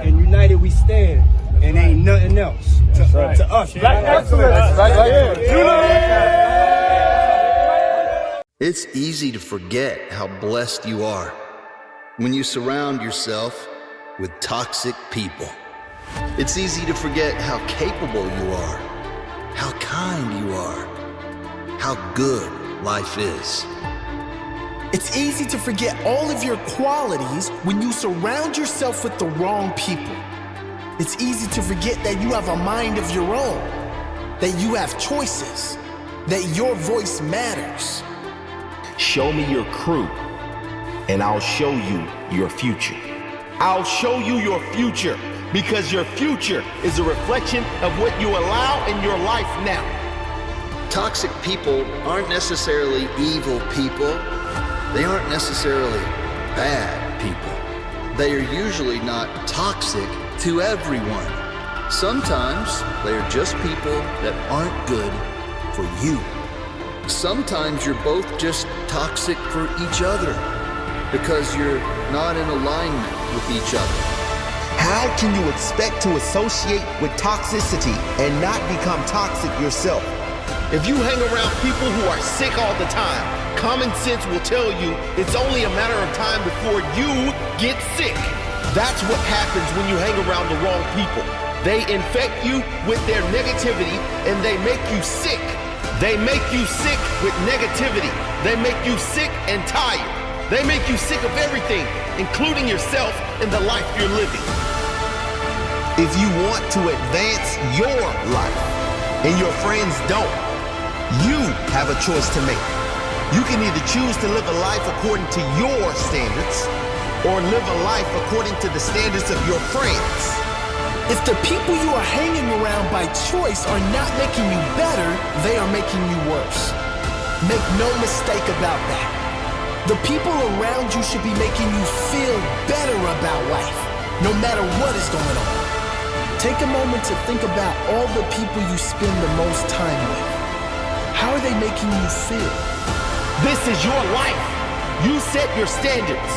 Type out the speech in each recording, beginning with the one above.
and united we stand, and ain't nothing else to us. Black excellence. It's easy to forget how blessed you are when you surround yourself with toxic people. It's easy to forget how capable you are, how kind you are, how good life is. It's easy to forget all of your qualities when you surround yourself with the wrong people. It's easy to forget that you have a mind of your own, that you have choices, that your voice matters. Show me your crew, and I'll show you your future. I'll show you your future, because your future is a reflection of what you allow in your life now. Toxic people aren't necessarily evil people. They aren't necessarily bad people. They are usually not toxic to everyone. Sometimes they are just people that aren't good for you. Sometimes you're both just toxic for each other because you're not in alignment with each other. How can you expect to associate with toxicity and not become toxic yourself? If you hang around people who are sick all the time, common sense will tell you it's only a matter of time before you get sick. That's what happens when you hang around the wrong people. They infect you with their negativity and they make you sick. They make you sick with negativity. They make you sick and tired. They make you sick of everything, including yourself and the life you're living. If you want to advance your life and your friends don't, you have a choice to make. You can either choose to live a life according to your standards or live a life according to the standards of your friends. If the people you are hanging around by choice are not making you better, they are making you worse. Make no mistake about that. The people around you should be making you feel better about life, no matter what is going on. Take a moment to think about all the people you spend the most time with. How are they making you feel? This is your life. You set your standards.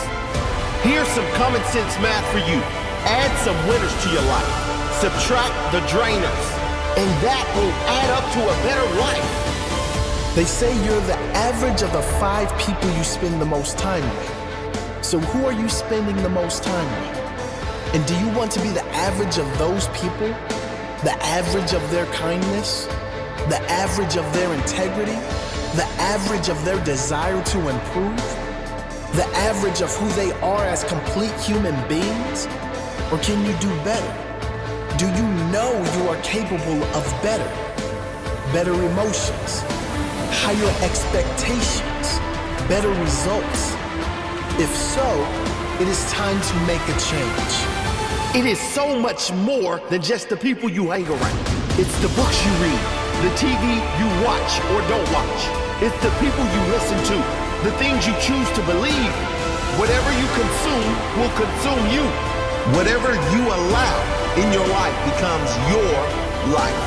Here's some common sense math for you. Add some winners to your life. Subtract the drainers. And that will add up to a better life. They say you're the average of the 5 people you spend the most time with. So who are you spending the most time with? And do you want to be the average of those people? The average of their kindness? The average of their integrity? The average of their desire to improve? The average of who they are as complete human beings? Or can you do better? Do you know you are capable of better? Better emotions, higher expectations, better results? If so, it is time to make a change. It is so much more than just the people you hang around. It's the books you read, the TV you watch or don't watch. It's the people you listen to, the things you choose to believe. Whatever you consume will consume you. Whatever you allow in your life becomes your life.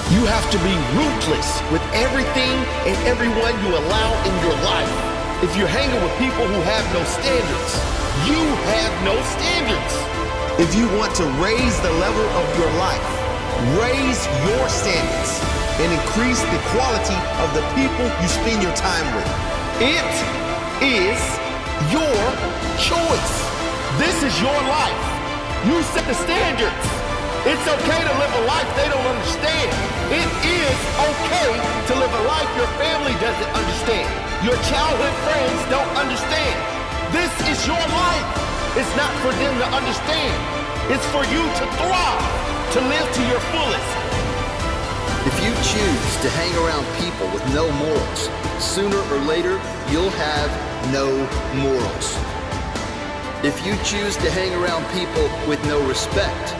You have to be ruthless with everything and everyone you allow in your life. If you're hanging with people who have no standards, you have no standards. If you want to raise the level of your life, raise your standards and increase the quality of the people you spend your time with. It is your choice. This is your life. You set the standards. It's okay to live a life they don't understand. It is okay to live a life your family doesn't understand. Your childhood friends don't understand. This is your life. It's not for them to understand. It's for you to thrive, to live to your fullest. If you choose to hang around people with no morals, sooner or later, you'll have no morals. If you choose to hang around people with no respect,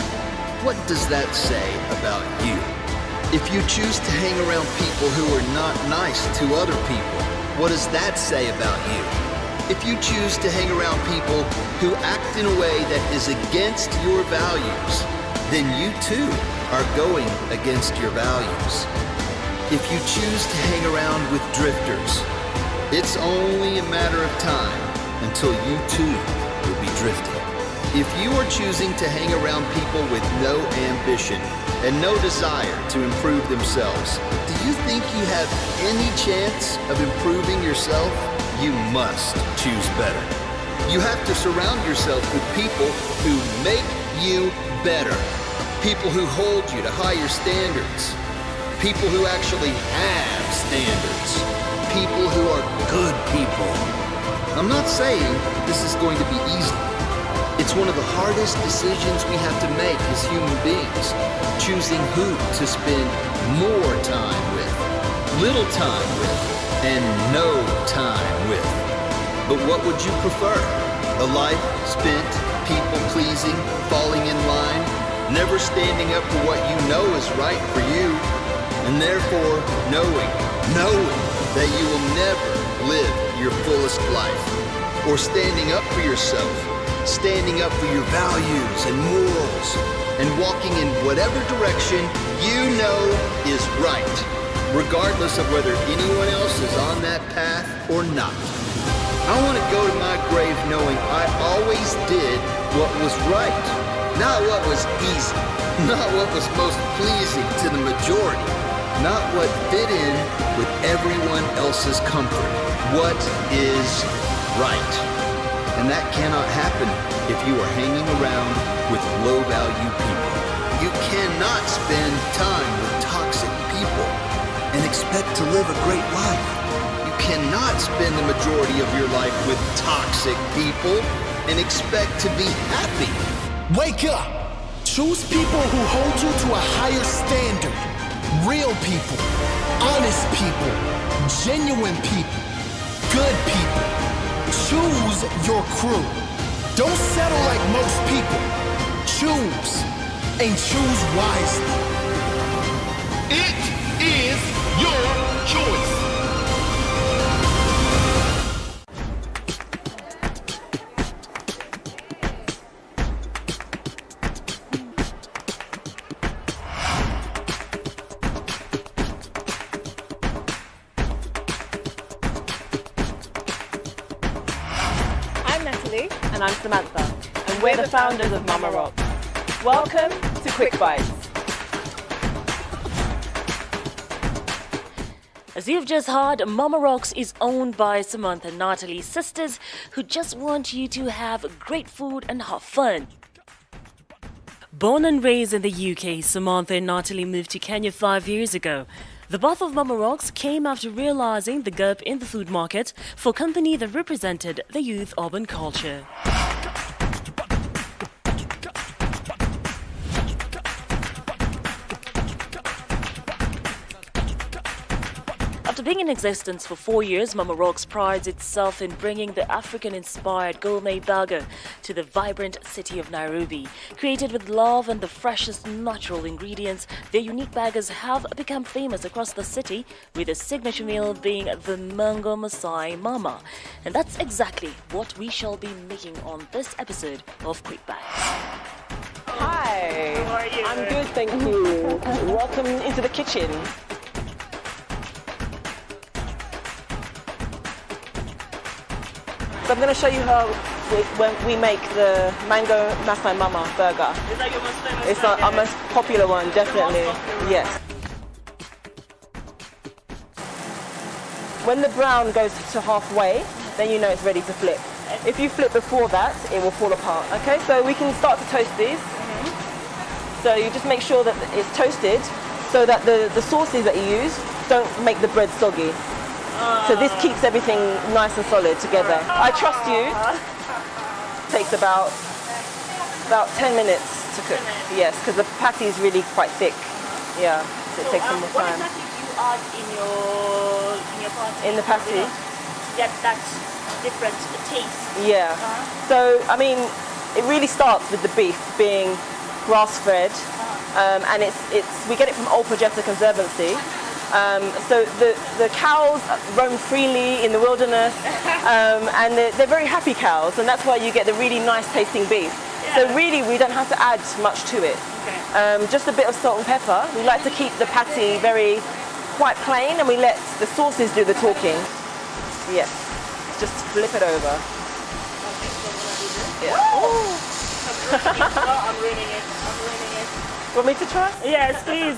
what does that say about you? If you choose to hang around people who are not nice to other people, what does that say about you? If you choose to hang around people who act in a way that is against your values, then you too are going against your values. If you choose to hang around with drifters, it's only a matter of time until you too will be drifting. If you are choosing to hang around people with no ambition and no desire to improve themselves, do you think you have any chance of improving yourself? You must choose better. You have to surround yourself with people who make you better. People who hold you to higher standards. People who actually have standards. People who are good people. I'm not saying this is going to be easy. It's one of the hardest decisions we have to make as human beings. Choosing who to spend more time with, little time with, and no time with. But what would you prefer? A life spent people-pleasing, falling in line, never standing up for what you know is right for you, and therefore knowing that you will never live your fullest life. Or standing up for yourself, standing up for your values and morals, and walking in whatever direction you know is right, regardless of whether anyone else is on that path or not. I want to go to my grave knowing I always did what was right, not what was easy, not what was most pleasing to the majority, not what fit in with everyone else's comfort. What is right? And that cannot happen if you are hanging around with low-value people. You cannot spend time with toxic people and expect to live a great life. You cannot spend the majority of your life with toxic people and expect to be happy. Wake up! Choose people who hold you to a higher standard. Real people, honest people, genuine people, good people. Choose your crew. Don't settle like most people. Choose, and choose wisely. It is your choice. And I'm Samantha, and we're the founders of Mama Rock. Welcome to Quick Bites. As you've just heard, Mama Rocks is owned by Samantha and Natalie, sisters who just want you to have great food and have fun. Born and raised in the UK, Samantha and Natalie moved to Kenya 5 years ago. The birth of Mama Rocks came after realizing the gap in the food market for a company that represented the youth urban culture. After being in existence for 4 years, Mama Rocks prides itself in bringing the African-inspired gourmet burger to the vibrant city of Nairobi. Created with love and the freshest natural ingredients, their unique burgers have become famous across the city, with their signature meal being the Mango Masai Mama. And that's exactly what we shall be making on this episode of Quick Bites. Hi. How are you? I'm good, thank you. Welcome into the kitchen. So I'm going to show you how we make the Mango Masai Mama burger. Is that your most famous? It's our most popular one, definitely. Yes. When the brown goes to halfway, then you know it's ready to flip. If you flip before that, it will fall apart. Okay, so we can start to toast these. So you just make sure that it's toasted so that the sauces that you use don't make the bread soggy. So this keeps everything nice and solid together. I trust you. Takes about 10 minutes to cook. Yes, because the patty is really quite thick. Yeah, so it takes some more time. What exactly do you add in your patty? In the patty? Get that different taste. Yeah. So I mean, it really starts with the beef being grass-fed, and we get it from Old Progetter Conservancy. So the cows roam freely in the wilderness, and they're very happy cows, and that's why you get the really nice tasting beef. Yeah. So really we don't have to add much to it. Okay. Just a bit of salt and pepper. We like to keep the patty quite plain, and we let the sauces do the talking. Yes, just flip it over. Yeah. So I'm ruining it. Want me to try? Yes, please.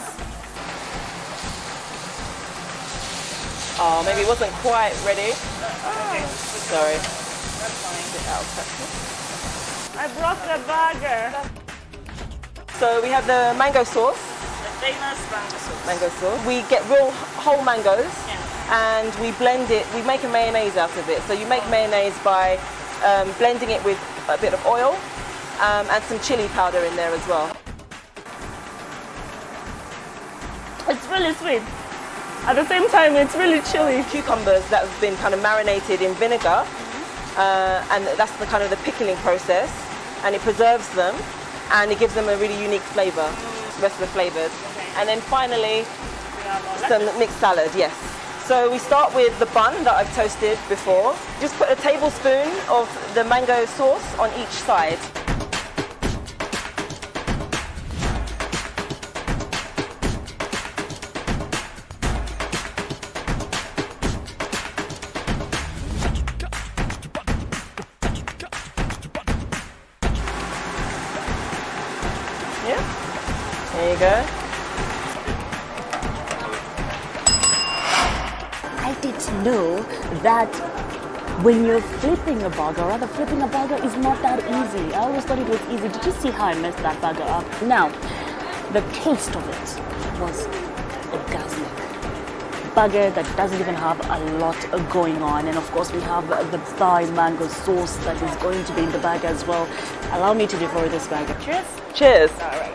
Oh, maybe it wasn't quite ready. Sorry. That's fine. I'll I broke the burger. So we have the mango sauce. The famous mango sauce. Mango sauce. We get real whole mangoes and we blend it. We make a mayonnaise out of it. So you make mayonnaise by blending it with a bit of oil and some chili powder in there as well. It's really sweet. At the same time, it's really chilly. Cucumbers that have been kind of marinated in vinegar, and that's the kind of the pickling process, and it preserves them, and it gives them a really unique flavour. Rest of the flavours, and then finally some mixed salad. Yes. So we start with the bun that I've toasted before. Just put a tablespoon of the mango sauce on each side. There you go. I didn't know that when you're flipping a burger, rather flipping a burger is not that easy. I always thought it was easy. Did you see how I messed that burger up? Now, the taste of it was orgasmic. Burger that doesn't even have a lot going on, and of course we have the Thai mango sauce that is going to be in the burger as well. Allow me to devour this burger. Cheers. Cheers. All right.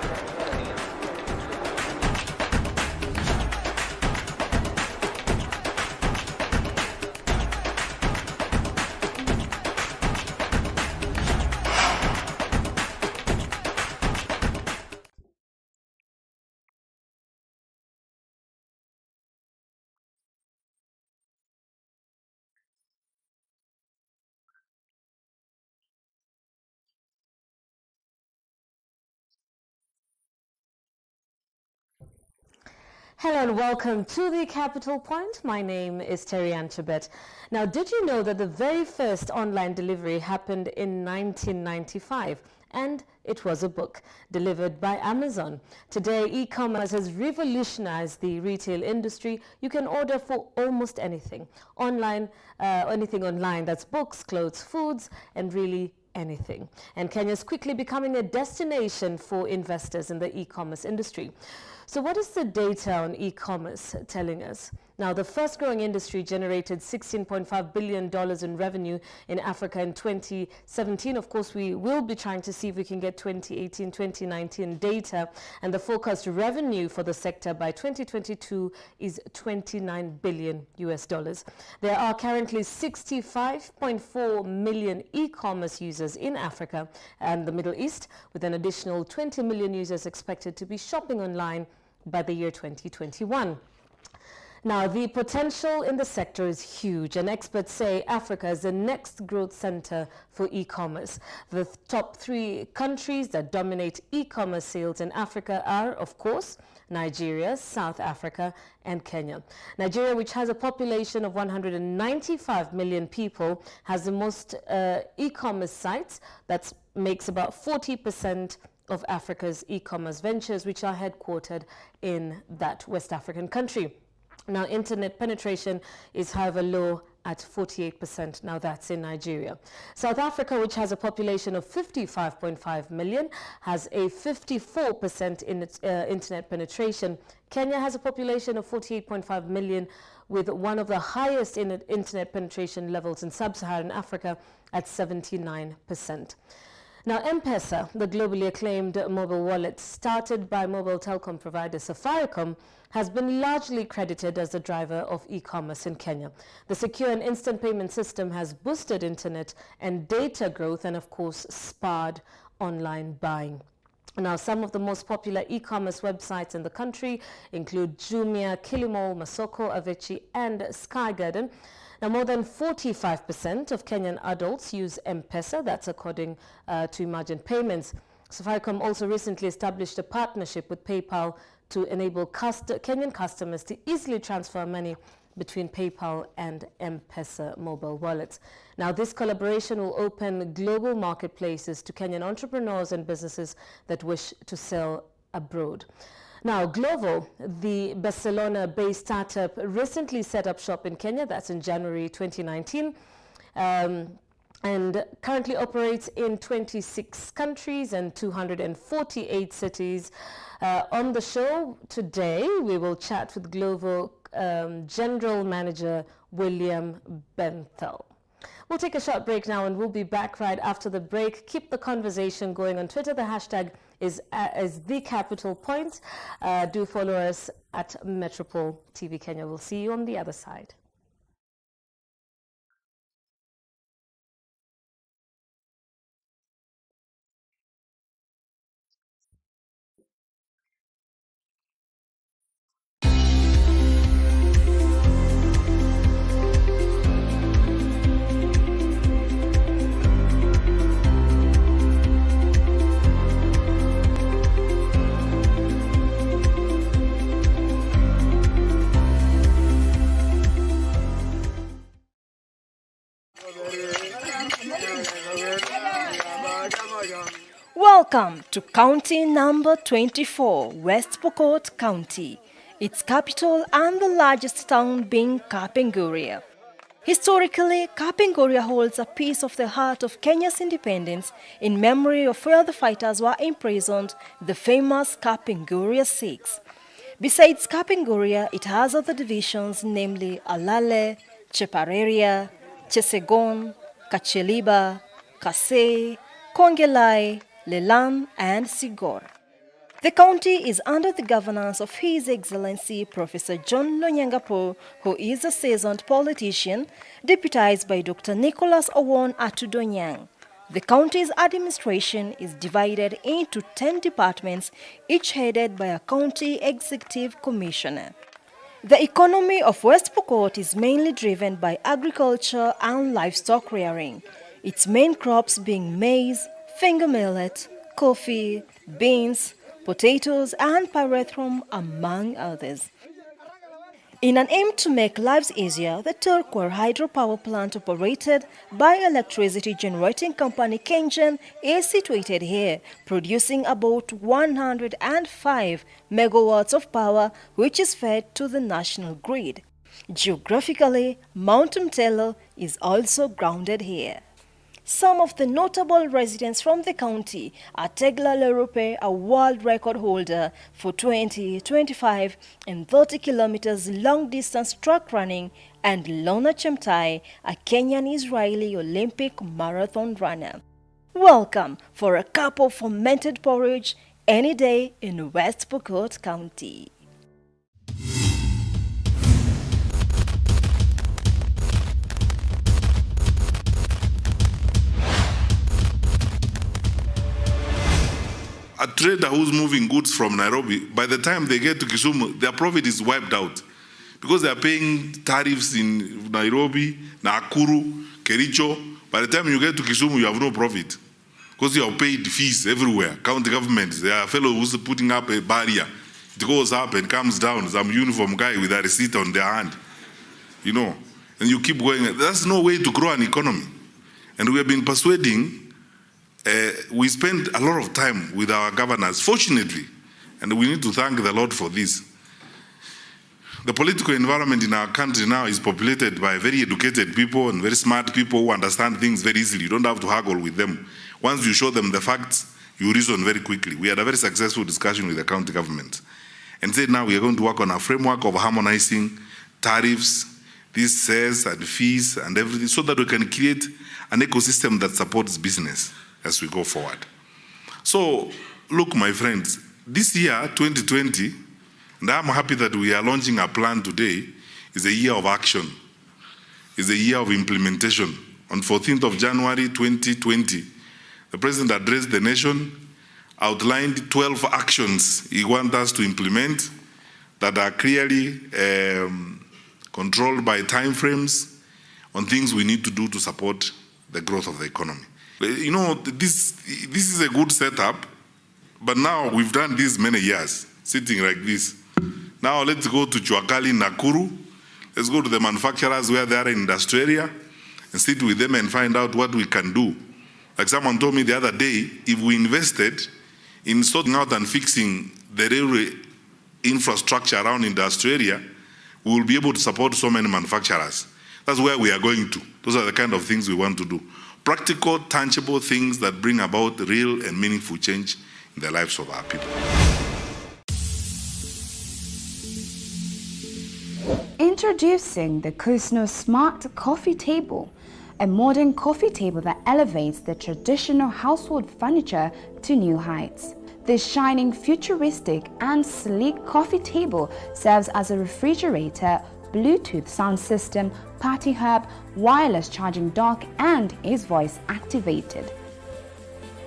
Hello and welcome to the Capital Point. My name is Terry Anchebet. Now, did you know that the very first online delivery happened in 1995? And it was a book delivered by Amazon. Today, e-commerce has revolutionized the retail industry. You can order for almost anything online, that's books, clothes, foods, and really anything. And Kenya is quickly becoming a destination for investors in the e-commerce industry. So what is the data on e-commerce telling us? Now, the first growing industry generated $16.5 billion in revenue in Africa in 2017. Of course, we will be trying to see if we can get 2018, 2019 data. And the forecast revenue for the sector by 2022 is $29 billion US. There are currently 65.4 million e-commerce users in Africa and the Middle East, with an additional 20 million users expected to be shopping online by the year 2021. Now, the potential in the sector is huge, and experts say Africa is the next growth center for e-commerce. The top 3 countries that dominate e-commerce sales in Africa are, of course, Nigeria, South Africa, and Kenya. Nigeria, which has a population of 195 million people, has the most e-commerce sites. That makes about 40% of Africa's e-commerce ventures, which are headquartered in that West African country. Now, internet penetration is, however, low at 48%. Now, that's in Nigeria. South Africa, which has a population of 55.5 million, has a 54% in its internet penetration. Kenya has a population of 48.5 million, with one of the highest internet penetration levels in sub-Saharan Africa at 79%. Now, M-Pesa, the globally acclaimed mobile wallet started by mobile telecom provider Safaricom, has been largely credited as the driver of e-commerce in Kenya. The secure and instant payment system has boosted internet and data growth and, of course, spurred online buying. Now, some of the most popular e-commerce websites in the country include Jumia, Kilimall, Masoko, Avechi, and Sky Garden. Now, more than 45% of Kenyan adults use M-Pesa. That's according to Emerging Payments. Safaricom also recently established a partnership with PayPal to enable Kenyan customers to easily transfer money between PayPal and M-Pesa mobile wallets. Now, this collaboration will open global marketplaces to Kenyan entrepreneurs and businesses that wish to sell abroad. Now, Glovo, the Barcelona-based startup, recently set up shop in Kenya. That's in January 2019. And currently operates in 26 countries and 248 cities. On the show today, we will chat with Glovo General Manager William Benthel. We'll take a short break now and we'll be back right after the break. Keep the conversation going on Twitter. The hashtag is the Capital Point. Do follow us at Metropol TV Kenya. We'll see you on the other side. Welcome to County number 24, West Pokot County, its capital and the largest town being Kapenguria. Historically, Kapenguria holds a piece of the heart of Kenya's independence in memory of where the fighters were imprisoned, the famous Kapenguria 6. Besides Kapenguria, it has other divisions, namely Alale, Chepareria, Chesegon, Kacheliba, Kasei, Kongelai, Lelam, and Sigor. The county is under the governance of His Excellency Professor John Lonyangapo, who is a seasoned politician, deputized by Dr. Nicholas Owon Atudonyang. The county's administration is divided into 10 departments, each headed by a county executive commissioner. The economy of West Pokot is mainly driven by agriculture and livestock rearing, its main crops being maize, finger millet, coffee, beans, potatoes, and pyrethrum, among others. In an aim to make lives easier, the Turquoise hydropower plant operated by electricity generating company Kengen is situated here, producing about 105 megawatts of power, which is fed to the national grid. Geographically, Mount Mtelo is also grounded here. Some of the notable residents from the county are Tegla Lerupe, a world record holder for 20, 25, and 30 kilometers long-distance track running, and Lona Chemtai, a Kenyan-Israeli Olympic marathon runner. Welcome for a cup of fermented porridge any day in West Pokot County. A trader who's moving goods from Nairobi, by the time they get to Kisumu, their profit is wiped out because they are paying tariffs in Nairobi, Nakuru, Kericho. By the time you get to Kisumu, you have no profit because you have paid fees everywhere. County governments, there are fellows who's putting up a barrier. It goes up and comes down. Some uniform guy with a receipt on their hand, you know, and you keep going. That's no way to grow an economy. And we have been persuading. We spend a lot of time with our governors, fortunately, and we need to thank the Lord for this. The political environment in our country now is populated by very educated people and very smart people who understand things very easily. You don't have to haggle with them. Once you show them the facts, you reason very quickly. We had a very successful discussion with the county government and said now we are going to work on a framework of harmonizing tariffs, these cess and fees and everything, so that we can create an ecosystem that supports business as we go forward. So, look, my friends, this year, 2020, and I'm happy that we are launching a plan today, is a year of action, is a year of implementation. On 14th of January 2020, the President addressed the nation, outlined 12 actions he wants us to implement that are clearly controlled by timeframes on things we need to do to support the growth of the economy. You know, this is a good setup, but now we've done this many years, sitting like this. Now let's go to Chuakali, Nakuru. Let's go to the manufacturers where they are in industry area and sit with them and find out what we can do. Like someone told me the other day, if we invested in sorting out and fixing the railway infrastructure around industry area, we will be able to support so many manufacturers. That's where we are going to. Those are the kind of things we want to do. Practical, tangible things that bring about real and meaningful change in the lives of our people. Introducing the Kusno Smart Coffee Table, a modern coffee table that elevates the traditional household furniture to new heights. This shining, futuristic and sleek coffee table serves as a refrigerator, Bluetooth sound system, party hub, wireless charging dock, and is voice activated.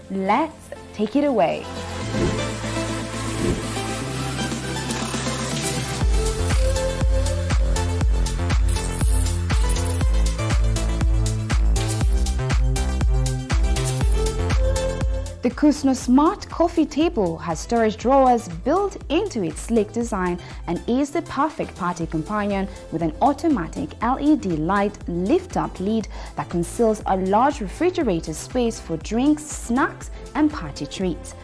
Let's take it away. The Kusno Smart Coffee Table has storage drawers built into its sleek design and is the perfect party companion with an automatic LED light lift-up lid that conceals a large refrigerator space for drinks, snacks, and party treats.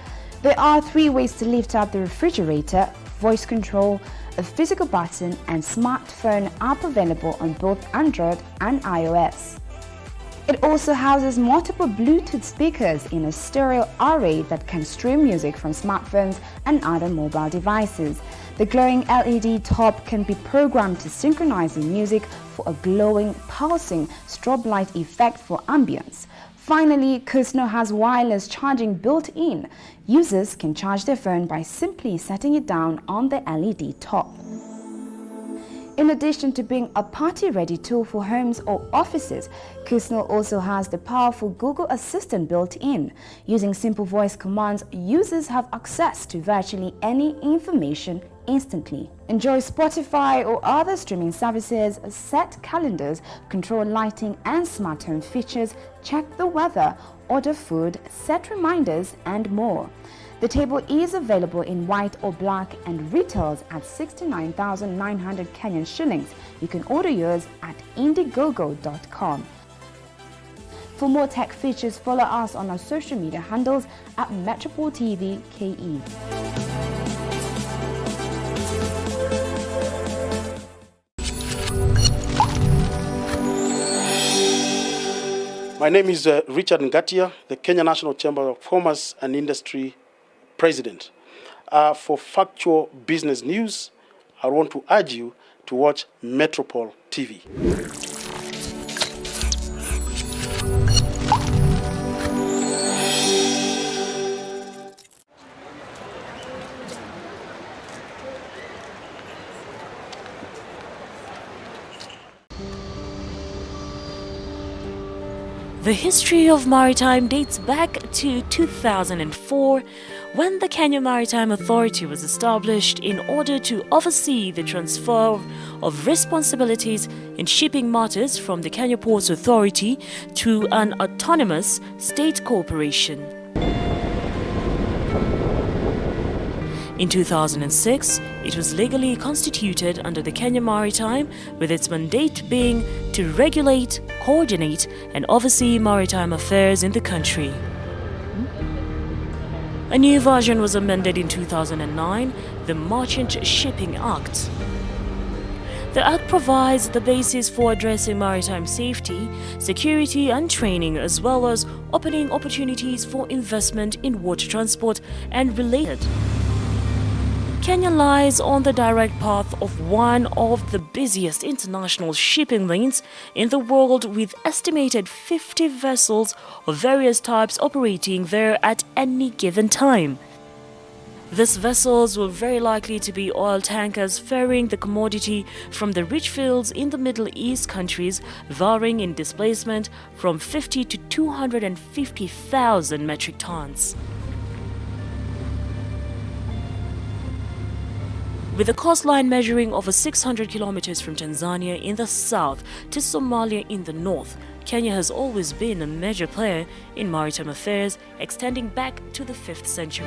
There are 3 ways to lift up the refrigerator: voice control, a physical button, and smartphone app available on both Android and iOS. It also houses multiple Bluetooth speakers in a stereo array that can stream music from smartphones and other mobile devices. The glowing LED top can be programmed to synchronize the music for a glowing, pulsing strobe light effect for ambience. Finally, Kusno has wireless charging built in. Users can charge their phone by simply setting it down on the LED top. In addition to being a party-ready tool for homes or offices, Kusno also has the powerful Google Assistant built in. Using simple voice commands, users have access to virtually any information instantly. Enjoy Spotify or other streaming services, set calendars, control lighting and smart home features, check the weather, order food, set reminders, and more. The table is available in white or black and retails at 69,900 Kenyan shillings. You can order yours at indiegogo.com. For more tech features, follow us on our social media handles at Metropol TV KE. My name is Richard Ngatia, the Kenya National Chamber of Commerce and Industry President. For factual business news, I want to urge you to watch Metropol TV. The history of maritime dates back to 2004, when the Kenya Maritime Authority was established in order to oversee the transfer of responsibilities in shipping matters from the Kenya Ports Authority to an autonomous state corporation. In 2006, it was legally constituted under the Kenya Maritime, with its mandate being to regulate, coordinate, and oversee maritime affairs in the country. A new version was amended in 2009, the Merchant Shipping Act. The Act provides the basis for addressing maritime safety, security, and training, as well as opening opportunities for investment in water transport and related. Kenya lies on the direct path of one of the busiest international shipping lanes in the world, with estimated 50 vessels of various types operating there at any given time. These vessels will very likely to be oil tankers ferrying the commodity from the rich fields in the Middle East countries, varying in displacement from 50 to 250,000 metric tons. With a coastline measuring over 600 kilometers from Tanzania in the south to Somalia in the north, Kenya has always been a major player in maritime affairs, extending back to the 5th century.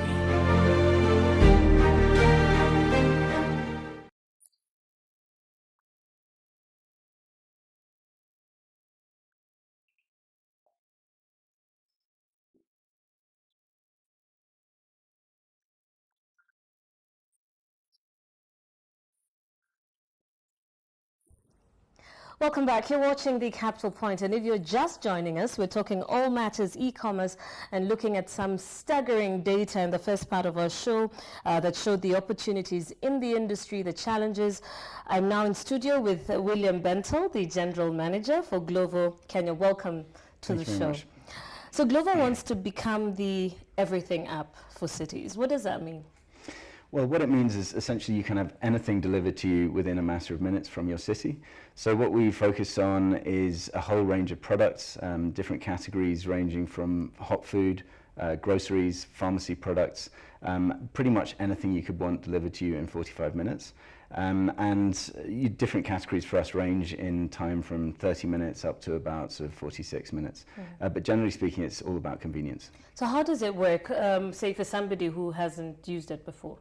Welcome back. You're watching The Capital Point, and if you're just joining us, we're talking all matters e-commerce and looking at some staggering data in the first part of our show that showed the opportunities in the industry, the challenges. I'm now in studio with William Bentel, the General Manager for Glovo Kenya. Welcome to the show. Much. So Glovo wants to become the everything app for cities. What does that mean? Well, what it means is essentially you can have anything delivered to you within a matter of minutes from your city. So what we focus on is a whole range of products, different categories ranging from hot food, groceries, pharmacy products, pretty much anything you could want delivered to you in 45 minutes. Different categories for us range in time from 30 minutes up to about sort of 46 minutes. But generally speaking, it's all about convenience. So how does it work, say for somebody who hasn't used it before?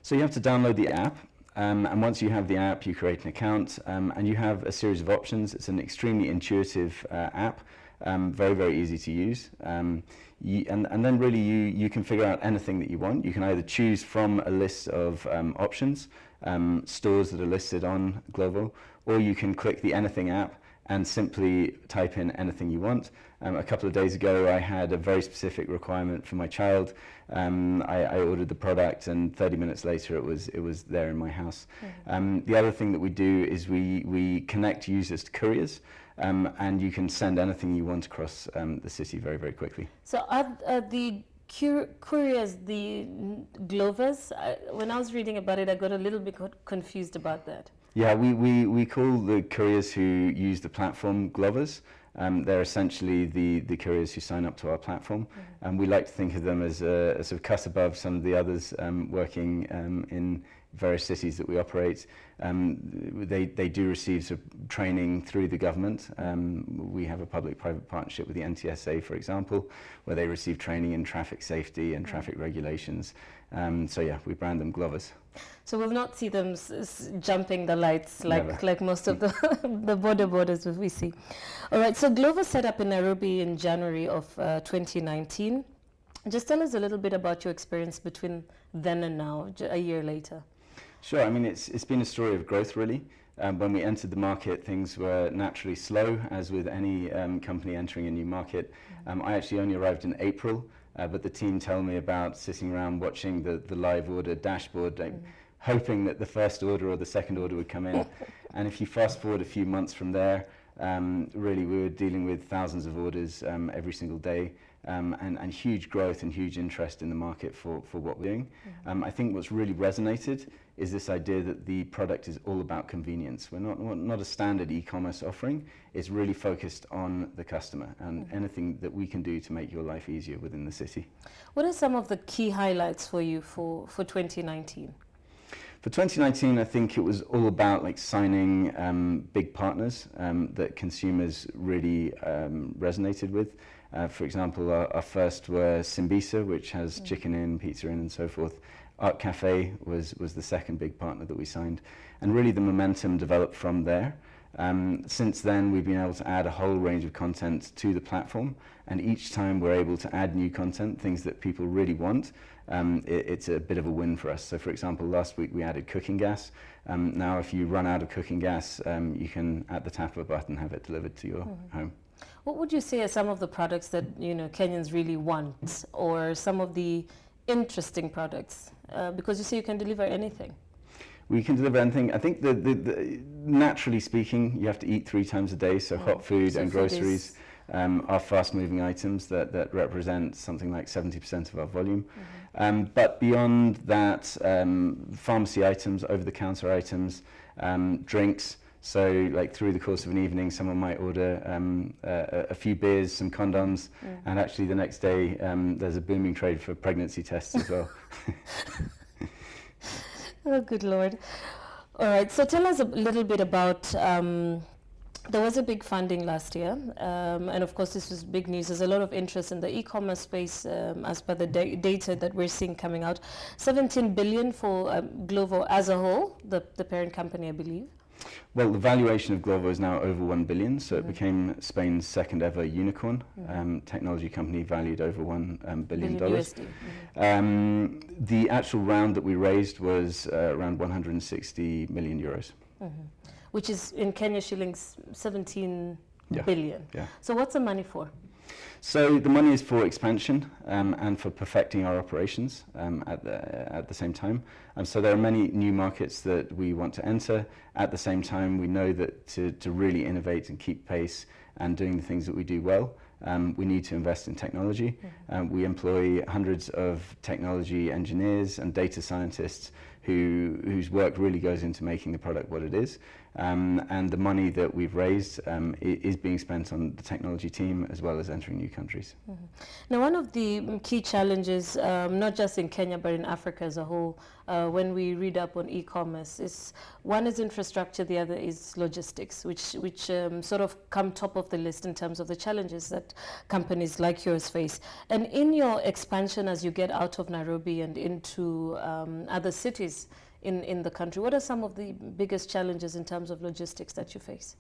So you have to download the app, and once you have the app, you create an account, and you have a series of options. It's an extremely intuitive app, very, very easy to use. And then really you can figure out anything that you want. You can either choose from a list of options, stores that are listed on Glovo, or you can click the Anything app and simply type in anything you want. A couple of days ago, I had a very specific requirement for my child. I ordered the product, and 30 minutes later, it was there in my house. The other thing that we do is we connect users to couriers, and you can send anything you want across the city very, very quickly. So are the couriers the Glovers? When I was reading about it, I got a little bit confused about that. Yeah, we call the couriers who use the platform Glovers. They're essentially the couriers who sign up to our platform. We like to think of them as a sort of cut above some of the others working in various cities that we operate. They do receive sort of training through the government. We have a public-private partnership with the NTSA, for example, where they receive training in traffic safety and traffic regulations. So yeah, we brand them Glovers. So we'll not see them jumping the lights like most of the borders we see. All right, so Glovo set up in Nairobi in January of 2019. Just tell us a little bit about your experience between then and now, a year later. Sure, I mean, it's been a story of growth, really. When we entered the market, things were naturally slow, as with any company entering a new market. I actually only arrived in April, but the team tell me about sitting around watching the live order dashboard, hoping that the first order or the second order would come in. And if you fast forward a few months from there, really we were dealing with thousands of orders every single day, and huge growth and huge interest in the market for what we're doing. I think what's really resonated is this idea that the product is all about convenience. We're not a standard e-commerce offering. It's really focused on the customer and anything that we can do to make your life easier within the city. What are some of the key highlights for you for 2019? For 2019, I think it was all about signing big partners that consumers really resonated with. For example, our first were Simbisa, which has chicken in, pizza in, and so forth. Art Cafe was the second big partner that we signed, and really the momentum developed from there. Since then, we've been able to add a whole range of content to the platform, and each time we're able to add new content, things that people really want, it's a bit of a win for us. So for example, last week we added cooking gas. Now if you run out of cooking gas, you can, at the tap of a button, have it delivered to your home. What would you say are some of the products that Kenyans really want, or some of the interesting products? Because you say you can deliver anything. We can deliver anything. I think naturally speaking, you have to eat 3 times a day, so hot food and groceries are fast-moving items that represent something like 70% of our volume. But beyond that, pharmacy items, over-the-counter items, drinks. So like through the course of an evening, someone might order a few beers, some condoms, and actually the next day there's a booming trade for pregnancy tests as well. Oh, good Lord. All right, so tell us a little bit about, there was a big funding last year, and of course this was big news. There's a lot of interest in the e-commerce space as per the data that we're seeing coming out. 17 billion for Glovo as a whole, the parent company, I believe. Well, the valuation of Glovo is now over 1 billion, so it became Spain's second ever unicorn, technology company valued over $1 billion. USD. The actual round that we raised was around 160 million euros. which is in Kenya shillings 17 Yeah. billion. Yeah. So what's the money for? So the money is for expansion and for perfecting our operations at the same time. So there are many new markets that we want to enter. At the same time, we know that to really innovate and keep pace and doing the things that we do well, we need to invest in technology. We employ hundreds of technology engineers and data scientists whose work really goes into making the product what it is. And the money that we've raised is being spent on the technology team as well as entering new countries. Now, one of the key challenges, not just in Kenya but in Africa as a whole, when we read up on e-commerce, is one is infrastructure, the other is logistics, which sort of come top of the list in terms of the challenges that companies like yours face. And in your expansion as you get out of Nairobi and into other cities in the country, what are some of the biggest challenges in terms of logistics that you face?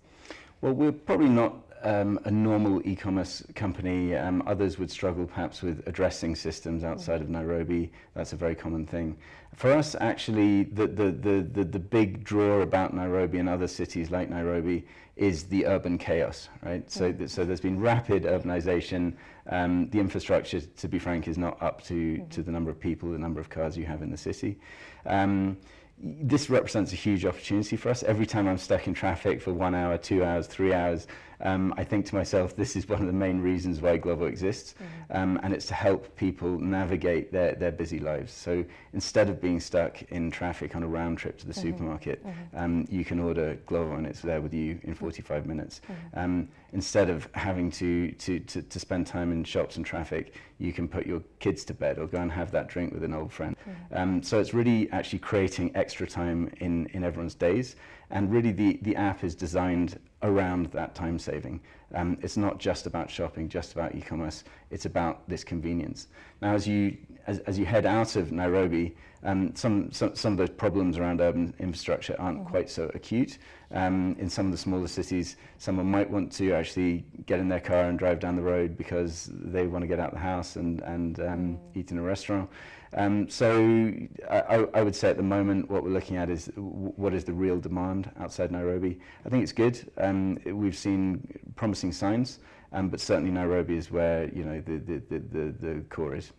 Well, we're probably not a normal e-commerce company. Others would struggle perhaps with addressing systems outside of Nairobi. That's a very common thing. For us, actually, the big draw about Nairobi and other cities like Nairobi is the urban chaos, right? So there's been rapid urbanization. The infrastructure, to be frank, is not up to the number of people, the number of cars you have in the city. This represents a huge opportunity for us. Every time I'm stuck in traffic for 1 hour, 2 hours, 3 hours, I think to myself, this is one of the main reasons why Glovo exists, and it's to help people navigate their busy lives. So instead of being stuck in traffic on a round trip to the supermarket, you can order Glovo and it's there with you in 45 minutes. Instead of having to spend time in shops and traffic, you can put your kids to bed or go and have that drink with an old friend. So it's really actually creating extra time in everyone's days, and really the app is designed around that time saving. It's not just about shopping, just about e-commerce, it's about this convenience. Now as you head out of Nairobi, some of those problems around urban infrastructure aren't quite so acute. In some of the smaller cities, someone might want to actually get in their car and drive down the road because they want to get out of the house and eat in a restaurant. So I would say at the moment what we're looking at is what is the real demand outside Nairobi. I think it's good. We've seen promising signs, but certainly Nairobi is where the core is.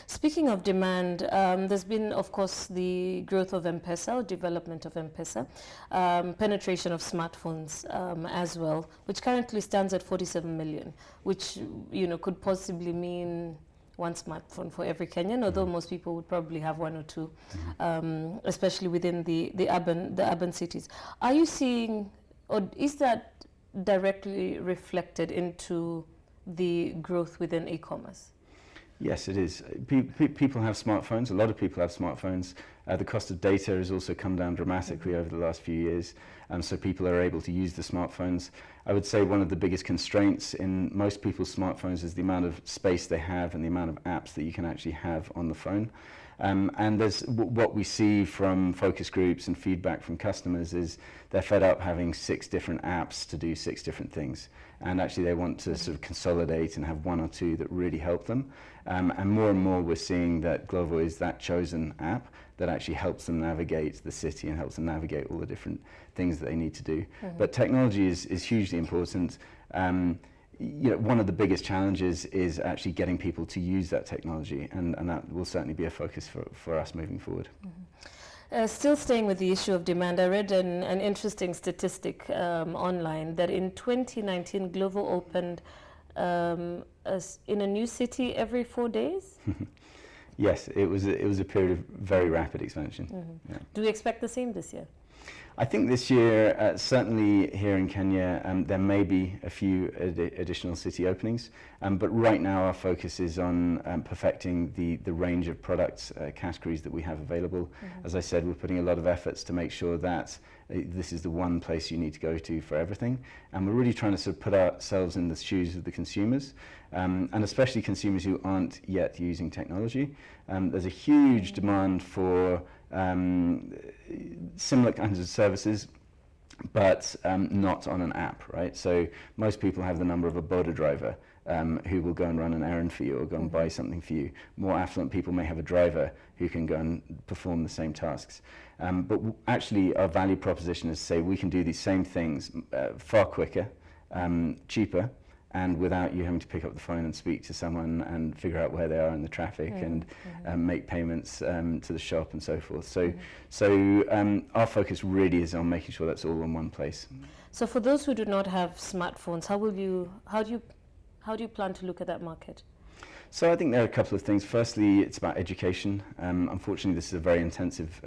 Speaking of demand, there's been, of course, the growth of M-Pesa, or development of M-Pesa, penetration of smartphones as well, which currently stands at 47 million, which could possibly mean one smartphone for every Kenyan, although most people would probably have one or two, especially within the urban cities. Are you seeing, or is that directly reflected into the growth within e-commerce? Yes, it is. People have smartphones. A lot of people have smartphones. The cost of data has also come down dramatically over the last few years, so people are able to use the smartphones. I would say one of the biggest constraints in most people's smartphones is the amount of space they have and the amount of apps that you can actually have on the phone. And there's what we see from focus groups and feedback from customers is they're fed up having 6 different apps to do 6 different things. And actually they want to sort of consolidate and have 1 or 2 that really help them. And more we're seeing that Glovo is that chosen app that actually helps them navigate the city and helps them navigate all the different things that they need to do. But technology is hugely important. One of the biggest challenges is actually getting people to use that technology, and that will certainly be a focus for us moving forward. Still staying with the issue of demand, I read an interesting statistic online that in 2019, Glovo opened in a new city every 4 days? Yes, it was a period of very rapid expansion. Yeah. Do we expect the same this year? I think this year, certainly here in Kenya, there may be a few additional city openings, but right now our focus is on perfecting the range of products, categories that we have available. As I said, we're putting a lot of efforts to make sure that this is the one place you need to go to for everything, and we're really trying to sort of put ourselves in the shoes of the consumers, and especially consumers who aren't yet using technology. There's a huge demand for similar kinds of services but not on an app, right? So most people have the number of a boda driver who will go and run an errand for you or go and buy something for you. More affluent people may have a driver who can go and perform the same tasks. But actually our value proposition is to say we can do these same things far quicker, cheaper, and without you having to pick up the phone and speak to someone and figure out where they are in the traffic and make payments to the shop and so forth. So our focus really is on making sure that's all in one place. So for those who do not have smartphones, how do you plan to look at that market? So I think there are a couple of things. Firstly, it's about education. Unfortunately, this is a very intensive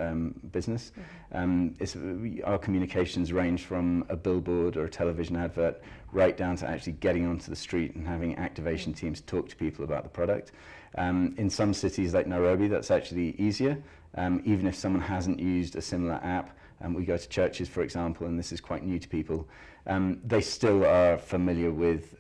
business. Our communications range from a billboard or a television advert right down to actually getting onto the street and having activation teams talk to people about the product. In some cities like Nairobi, that's actually easier. Even if someone hasn't used a similar app, we go to churches, for example, and this is quite new to people, they still are familiar with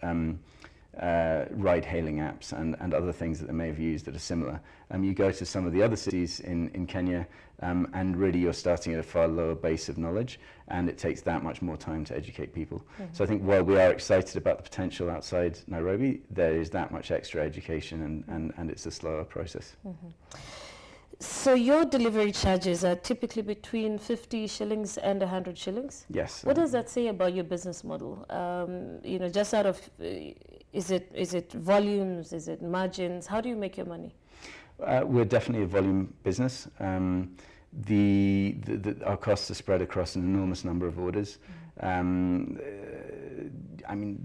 ride-hailing apps and other things that they may have used that are similar. You go to some of the other cities in Kenya and really you're starting at a far lower base of knowledge, and it takes that much more time to educate people. So I think while we are excited about the potential outside Nairobi, there is that much extra education and it's a slower process. So your delivery charges are typically between 50 shillings and 100 shillings? Yes. What does that say about your business model? You know, just out of, is it volumes, is it margins? How do you make your money? We're definitely a volume business. Our costs are spread across an enormous number of orders. I mean,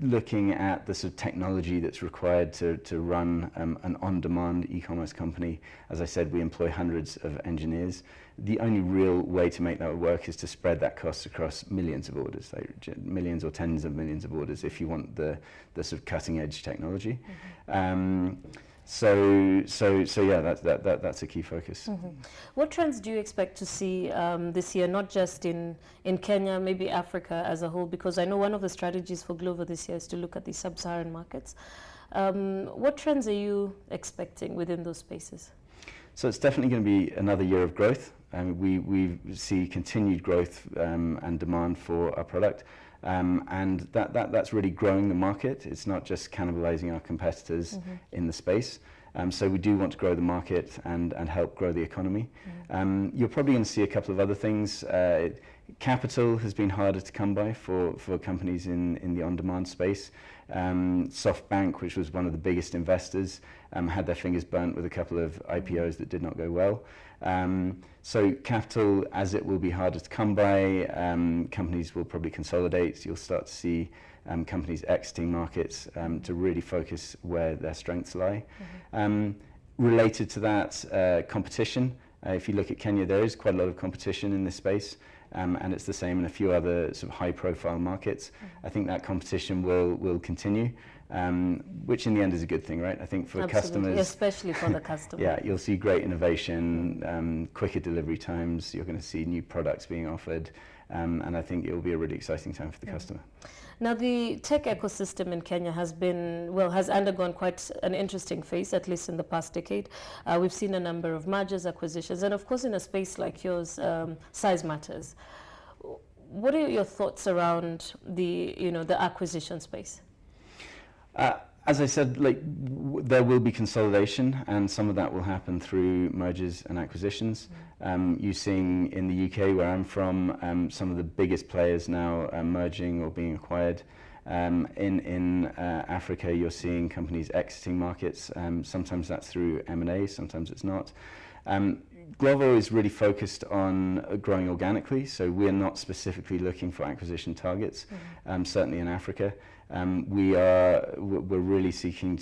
looking at the sort of technology that's required to run an on-demand e-commerce company, as I said, we employ hundreds of engineers. The only real way to make that work is to spread that cost across millions of orders, like millions or tens of millions of orders if you want the sort of cutting-edge technology. So yeah, that's a key focus. What trends do you expect to see this year, not just in Kenya, maybe Africa as a whole? Because I know one of the strategies for Glovo this year is to look at the sub-Saharan markets. What trends are you expecting within those spaces? So it's definitely going to be another year of growth. We see continued growth and demand for our product. And that's really growing the market. It's not just cannibalizing our competitors in the space. So we do want to grow the market and help grow the economy. You're probably going to see a couple of other things. Capital has been harder to come by for companies in the on-demand space. SoftBank, which was one of the biggest investors, had their fingers burnt with a couple of IPOs that did not go well. So capital, as it will be harder to come by, companies will probably consolidate. You'll start to see companies exiting markets to really focus where their strengths lie. Related to that, competition. If you look at Kenya, there is quite a lot of competition in this space. And it's the same in a few other sort of high-profile markets. I think that competition will continue, which in the end is a good thing, right? I think for customers, especially for the customer. Yeah, you'll see great innovation, quicker delivery times. You're going to see new products being offered, and I think it will be a really exciting time for the customer. Now, the tech ecosystem in Kenya has undergone quite an interesting phase, at least in the past decade. We've seen a number of mergers, acquisitions, and of course, in a space like yours, size matters. What are your thoughts around the acquisition space? As I said, there will be consolidation, and some of that will happen through mergers and acquisitions. You're seeing in the UK, where I'm from, some of the biggest players now merging or being acquired. In Africa, you're seeing companies exiting markets. Sometimes that's through M&A, sometimes it's not. Glovo is really focused on growing organically, so we're not specifically looking for acquisition targets, certainly in Africa. We're really seeking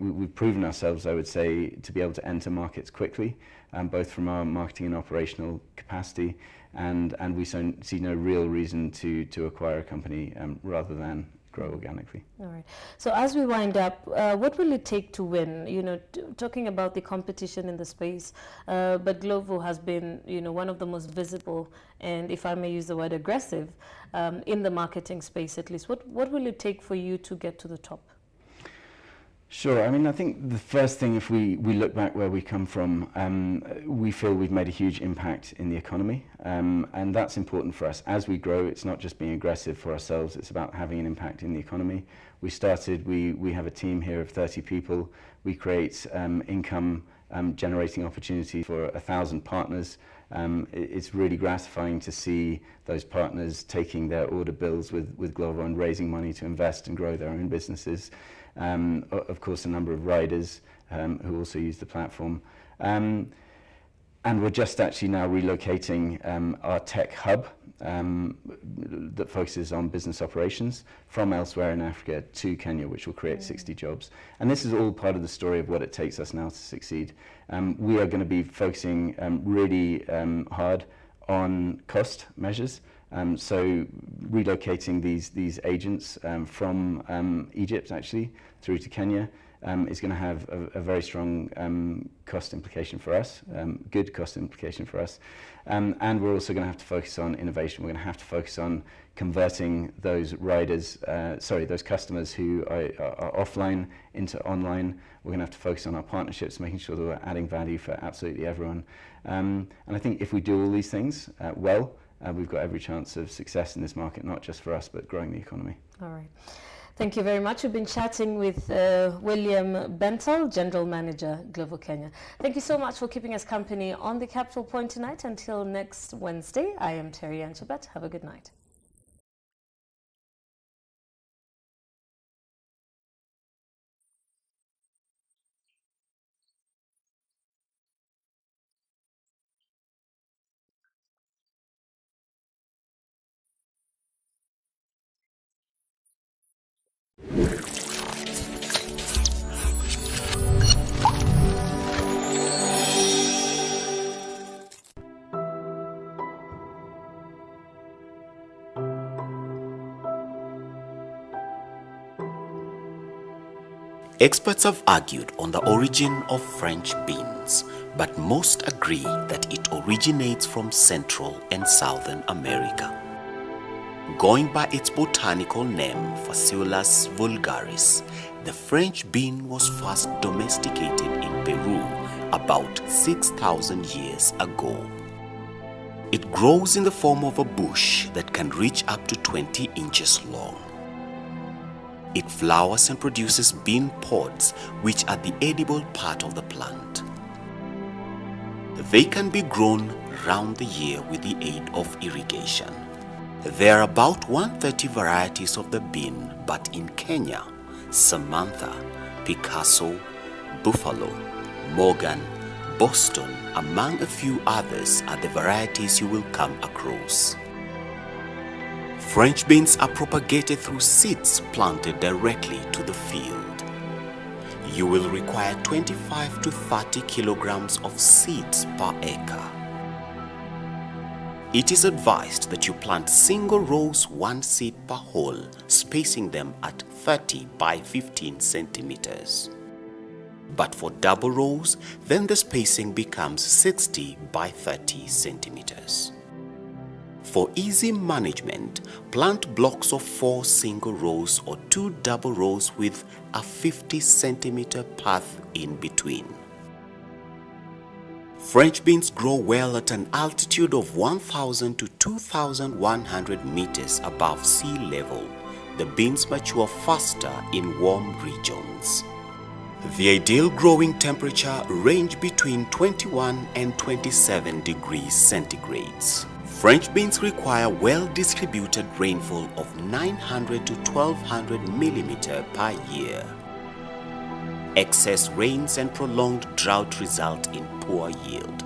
we've proven ourselves, I would say, to be able to enter markets quickly, both from our marketing and operational capacity, and we see no real reason to acquire a company rather than grow organically. All right. So as we wind up, what will it take to win? Talking about the competition in the space, but Glovo has been, one of the most visible and, if I may use the word, aggressive in the marketing space, at least. What will it take for you to get to the top? Sure. I mean, I think the first thing, if we look back where we come from, we feel we've made a huge impact in the economy, and that's important for us. As we grow, it's not just being aggressive for ourselves, it's about having an impact in the economy. We have a team here of 30 people. We create income generating opportunity for 1,000 partners. It's really gratifying to see those partners taking their order bills with Glovo and raising money to invest and grow their own businesses. Of course, a number of riders who also use the platform. And we're just actually now relocating our tech hub that focuses on business operations from elsewhere in Africa to Kenya, which will create 60 jobs. And this is all part of the story of what it takes us now to succeed. We are going to be focusing really hard on cost measures. So relocating these agents from Egypt actually through to Kenya is going to have a very strong cost implication for us, good cost implication for us. And we're also going to have to focus on innovation. We're going to have to focus on converting those those customers who are offline into online. We're going to have to focus on our partnerships, making sure that we're adding value for absolutely everyone. And I think if we do all these things well, we've got every chance of success in this market, not just for us, but growing the economy. All right. Thank you very much. We've been chatting with William Bentel, General Manager, Glovo Kenya. Thank you so much for keeping us company on the Capital Point tonight. Until next Wednesday, I am Terry Anchebet. Have a good night. Experts have argued on the origin of French beans, but most agree that it originates from Central and Southern America. Going by its botanical name, Phaceolus vulgaris, the French bean was first domesticated in Peru about 6,000 years ago. It grows in the form of a bush that can reach up to 20 inches long. It flowers and produces bean pods, which are the edible part of the plant. They can be grown round the year with the aid of irrigation. There are about 130 varieties of the bean, but in Kenya, Samantha, Picasso, Buffalo, Morgan, Boston, among a few others, are the varieties you will come across. French beans are propagated through seeds planted directly to the field. You will require 25 to 30 kilograms of seeds per acre. It is advised that you plant single rows, one seed per hole, spacing them at 30 by 15 centimeters. But for double rows, then the spacing becomes 60 by 30 centimeters. For easy management, plant blocks of 4 single rows or 2 double rows with a 50 centimeter path in between. French beans grow well at an altitude of 1,000 to 2,100 meters above sea level. The beans mature faster in warm regions. The ideal growing temperature range between 21 and 27 degrees centigrades. French beans require well-distributed rainfall of 900 to 1,200 millimeter per year. Excess rains and prolonged drought result in poor yield.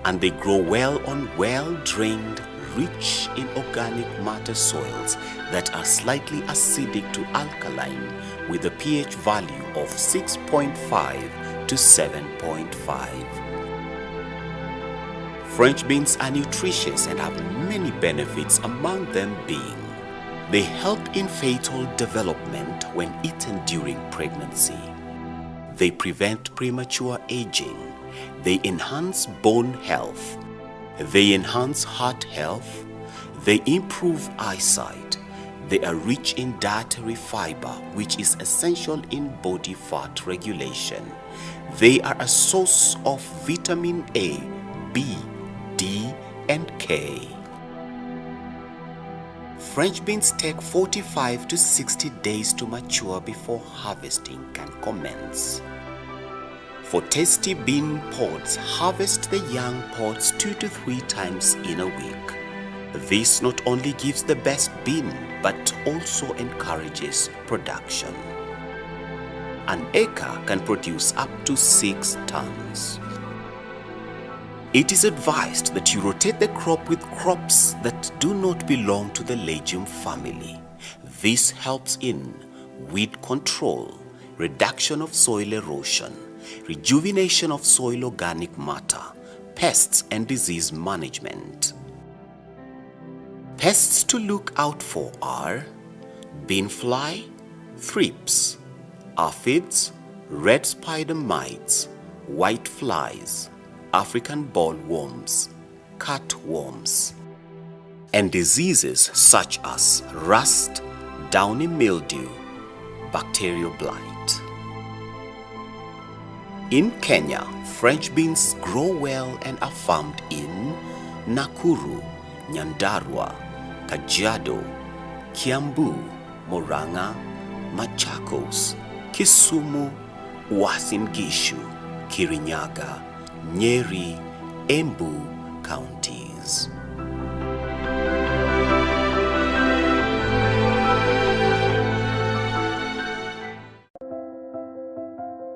And they grow well on well-drained, rich in organic matter soils that are slightly acidic to alkaline with a pH value of 6.5 to 7.5. French beans are nutritious and have many benefits, among them being they help in fetal development when eaten during pregnancy. They prevent premature aging. They enhance bone health. They enhance heart health. They improve eyesight. They are rich in dietary fiber, which is essential in body fat regulation. They are a source of vitamin A, B, D, and K. French beans take 45 to 60 days to mature before harvesting can commence. For tasty bean pods, harvest the young pods 2 to 3 times in a week. This not only gives the best bean, but also encourages production. An acre can produce up to 6 tons. It is advised that you rotate the crop with crops that do not belong to the legume family. This helps in weed control, reduction of soil erosion, rejuvenation of soil organic matter, pests and disease management. Pests to look out for are bean fly, thrips, aphids, red spider mites, white flies, African bollworms, cutworms, and diseases such as rust, downy mildew, bacterial blight. In Kenya, French beans grow well and are farmed in Nakuru, Nyandarua, Kajiado, Kiambu, Murang'a, Machakos, Kisumu, Uasin Gishu, Kirinyaga, Nyeri, Embu counties.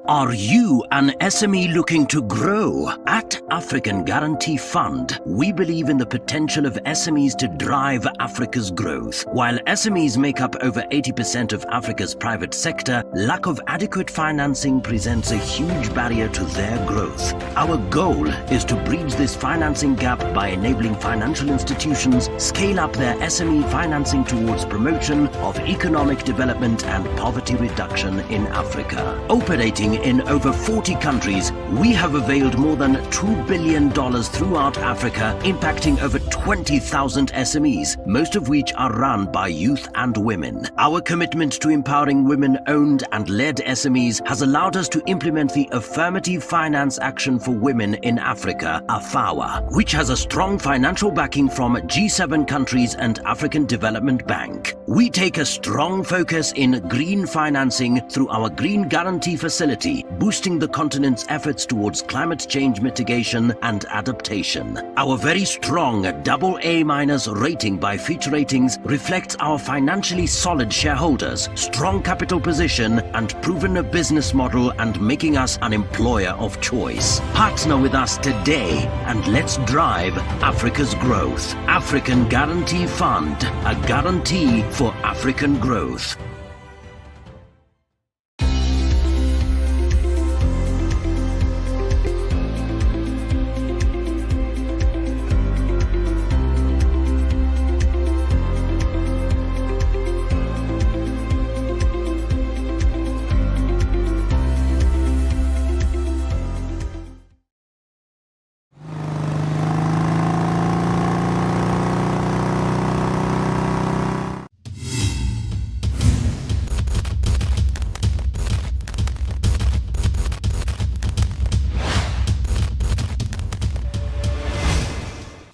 Are you an SME looking to grow? At African Guarantee Fund, we believe in the potential of SMEs to drive Africa's growth. While SMEs make up over 80% of Africa's private sector, lack of adequate financing presents a huge barrier to their growth. Our goal is to bridge this financing gap by enabling financial institutions scale up their SME financing towards promotion of economic development and poverty reduction in Africa. Operating in over 40 countries, we have availed more than $2 billion throughout Africa, impacting over 20,000 SMEs, most of which are run by youth and women. Our commitment to empowering women-owned and led SMEs has allowed us to implement the Affirmative Finance Action for Women in Africa, AFAWA, which has a strong financial backing from G7 countries and African Development Bank. We take a strong focus in green financing through our Green Guarantee Facility, boosting the continent's efforts towards climate change mitigation and adaptation. Our very strong AA- rating by Fitch Ratings reflects our financially solid shareholders, strong capital position, and proven business model, and making us an employer of choice. Partner with us today and let's drive Africa's growth. African Guarantee Fund, a guarantee for African growth.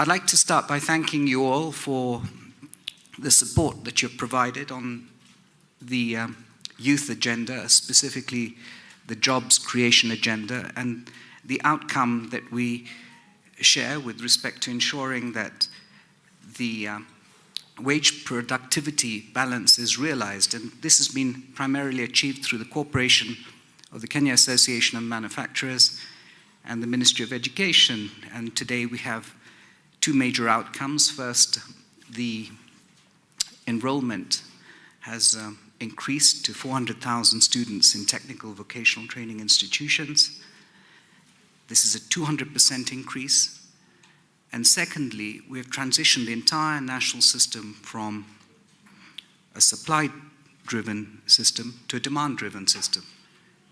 I'd like to start by thanking you all for the support that you've provided on the youth agenda, specifically the jobs creation agenda, and the outcome that we share with respect to ensuring that the wage productivity balance is realized. And this has been primarily achieved through the cooperation of the Kenya Association of Manufacturers and the Ministry of Education. And today we have two major outcomes. First, the enrollment has increased to 400,000 students in technical vocational training institutions. This is a 200% increase. And secondly, we have transitioned the entire national system from a supply-driven system to a demand-driven system,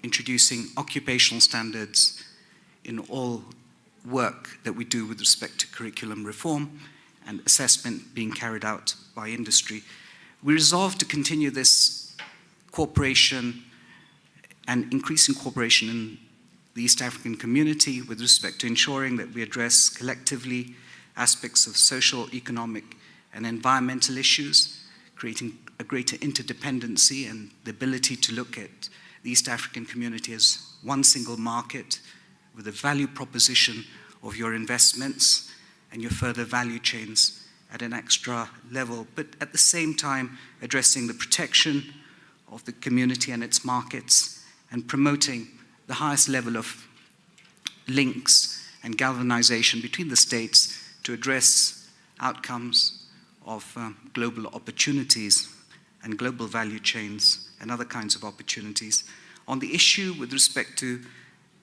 introducing occupational standards in all work that we do with respect to curriculum reform and assessment being carried out by industry, We resolve to continue this cooperation and increasing cooperation in the East African community with respect to ensuring that we address collectively aspects of social, economic, and environmental issues, creating a greater interdependency and the ability to look at the East African community as one single market with a value proposition of your investments and your further value chains at an extra level, but at the same time addressing the protection of the community and its markets and promoting the highest level of links and galvanization between the states to address outcomes of global opportunities and global value chains and other kinds of opportunities. On the issue with respect to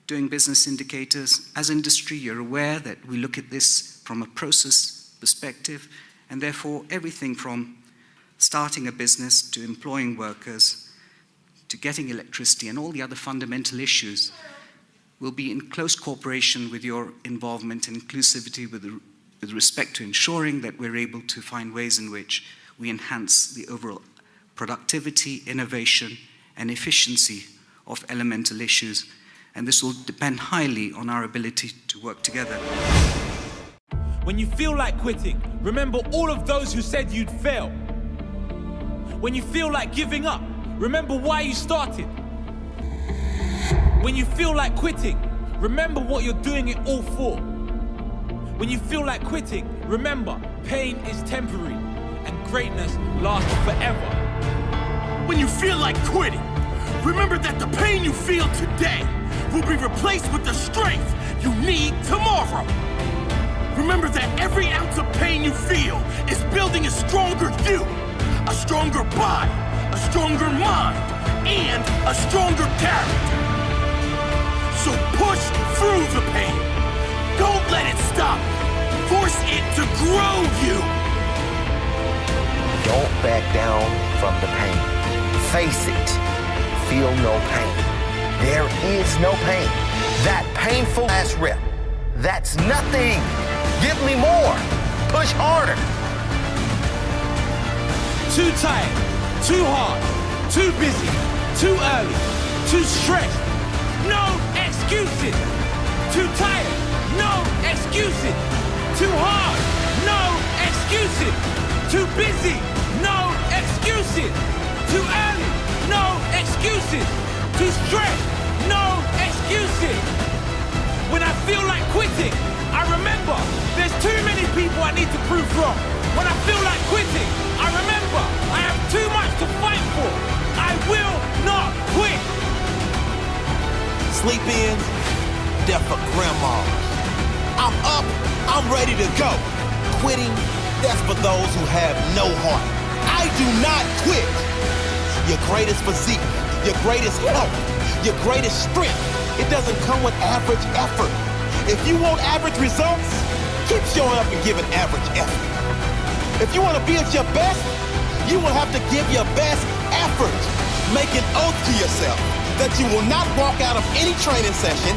doing business indicators, as industry, you're aware that we look at this from a process perspective, and therefore everything from starting a business to employing workers to getting electricity and all the other fundamental issues will be in close cooperation with your involvement and inclusivity with respect to ensuring that we're able to find ways in which we enhance the overall productivity, innovation, and efficiency of elemental issues. And this will depend highly on our ability to work together. When you feel like quitting, remember all of those who said you'd fail. When you feel like giving up, remember why you started. When you feel like quitting, remember what you're doing it all for. When you feel like quitting, remember pain is temporary and greatness lasts forever. When you feel like quitting, remember that the pain you feel today will be replaced with the strength you need tomorrow. Remember that every ounce of pain you feel is building a stronger you, a stronger body, a stronger mind, and a stronger character. So push through the pain. Don't let it stop you. Force it to grow you. Don't back down from the pain. Face it. Feel no pain. There is no pain. That painful last rep. That's nothing. Give me more. Push harder. Too tired, too hard, too busy, too early, too stressed. No excuses. Too tired, no excuses. Too hard, no excuses. Too busy, no excuses. Too early, no excuses. Too stressed, no excuses. When I feel like quitting, I remember there's too many people I need to prove wrong. When I feel like quitting, I remember I have too much to fight for. I will not quit. Sleep in, death for grandma. I'm up, I'm ready to go. Quitting, that's for those who have no heart. I do not quit. Your greatest physique, your greatest health, your greatest strength, it doesn't come with average effort. If you want average results, keep showing up and giving average effort. If you want to be at your best, you will have to give your best effort. Make an oath to yourself that you will not walk out of any training session